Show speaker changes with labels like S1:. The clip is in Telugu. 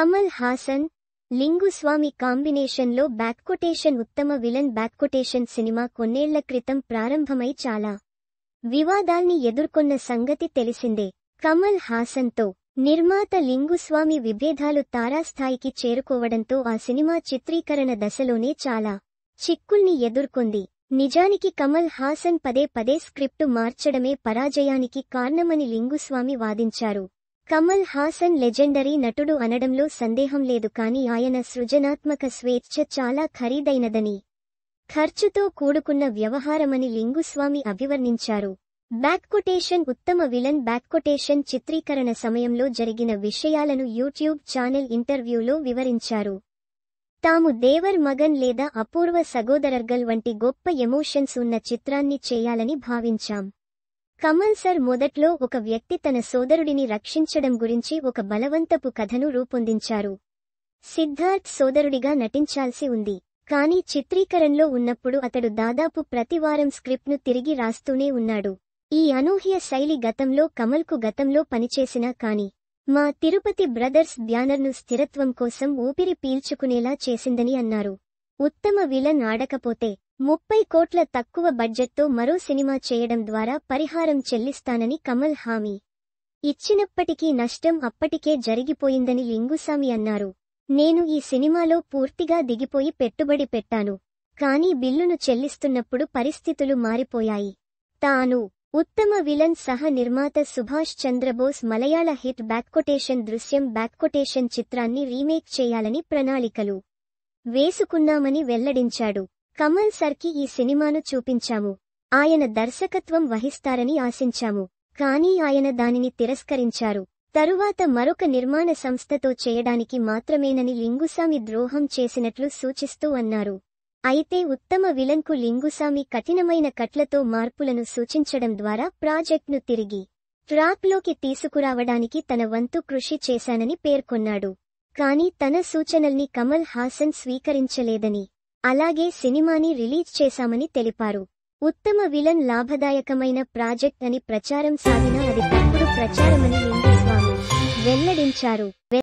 S1: కమల్ హాసన్, లింగుస్వామి కాంబినేషన్లో ఉత్తమ విలన్ సినిమా కొన్నేళ్ల క్రితం ప్రారంభమై చాలా వివాదాల్ని ఎదుర్కొన్న సంగతి తెలిసిందే. కమల్ హాసన్తో నిర్మాత లింగుస్వామి విభేదాలు తారాస్థాయికి చేరుకోవడంతో ఆ సినిమా చిత్రీకరణ దశలోనే చాలా చిక్కుల్ని ఎదుర్కొంది. నిజానికి కమల్ హాసన్ పదే పదే స్క్రిప్టు మార్చడమే పరాజయానికి కారణమని లింగుస్వామి వాదించారు. కమల్ హాసన్ లెజెండరీ నటుడు అనడంలో సందేహం లేదు, కానీ ఆయన సృజనాత్మక స్వేచ్ఛ చాలా ఖరీదైనదని, ఖర్చుతో కూడుకున్న వ్యవహారమని లింగుస్వామి అభివర్ణించారు. ఉత్తమ విలన్ చిత్రీకరణ సమయంలో జరిగిన విషయాలను యూట్యూబ్ ఛానల్ ఇంటర్వ్యూలో వివరించారు. తాము దేవర్ మగన్ లేదా అపూర్వ సగోదరర్గల్ వంటి గొప్ప ఎమోషన్స్ ఉన్న చిత్రాన్ని చేయాలని భావించాం. కమల్ సర్ మొదట్లో ఒక వ్యక్తి తన సోదరుడిని రక్షించడం గురించి ఒక బలవంతపు కథను రూపొందించారు. సిద్ధార్థ్ సోదరుడిగా నటించాల్సి ఉంది. కానీ చిత్రీకరణలో ఉన్నప్పుడు అతడు దాదాపు ప్రతి వారం స్క్రిప్ట్ను తిరిగి రాస్తూనే ఉన్నాడు. ఈ అనూహ్య శైలి కమల్కు గతంలో పనిచేసినా కానీ మా తిరుపతి బ్రదర్స్ బ్యానర్ను స్థిరత్వం కోసం ఊపిరి పీల్చుకునేలా చేసిందని అన్నారు. ఉత్తమ విలన్ ఆడకపోతే 30 కోట్ల తక్కువ బడ్జెట్తో మరో సినిమా చేయడం ద్వారా పరిహారం చెల్లిస్తానని కమల్ హామీ ఇచ్చినప్పటికీ నష్టం అప్పటికే జరిగిపోయిందని లింగుస్వామి అన్నారు. నేను ఈ సినిమాలో పూర్తిగా దిగిపోయి పెట్టుబడి పెట్టాను, కానీ బిల్లును చెల్లిస్తున్నప్పుడు పరిస్థితులు మారిపోయాయి. తాను ఉత్తమ విలన్ సహ నిర్మాత సుభాష్ చంద్రబోస్ మలయాళ హిట్ దృశ్యం చిత్రాన్ని రీమేక్ చేయాలని ప్రణాళికలు వేసుకున్నామని వెల్లడించాడు. కమల్ సర్కి ఈ సినిమాను చూపించాము. ఆయన దర్శకత్వం వహిస్తారని ఆశించాము, కానీ ఆయన దానిని తిరస్కరించారు. తరువాత మరొక నిర్మాణ సంస్థతో చేయడానికి మాత్రమేనని లింగుస్వామి ద్రోహం చేసినట్లు సూచిస్తూ అన్నారు. అయితే ఉత్తమ విలన్కు లింగుస్వామి కఠినమైన కట్లతో మార్పులను సూచించడం ద్వారా ప్రాజెక్ట్ను తిరిగి ట్రాక్లోకి తీసుకురావడానికి తన వంతు కృషి చేశానని పేర్కొన్నాడు. కానీ తన సూచనల్ని కమల్ హాసన్ స్వీకరించలేదని, అలాగే సినిమాని రిలీజ్ చేశామని తెలిపారు. ఉత్తమ విలన్ లాభదాయకమైన ప్రాజెక్ట్ అని ప్రచారం సాగినా అది తప్పుడు ప్రచారమని లింగుస్వామి వెల్లడించారు.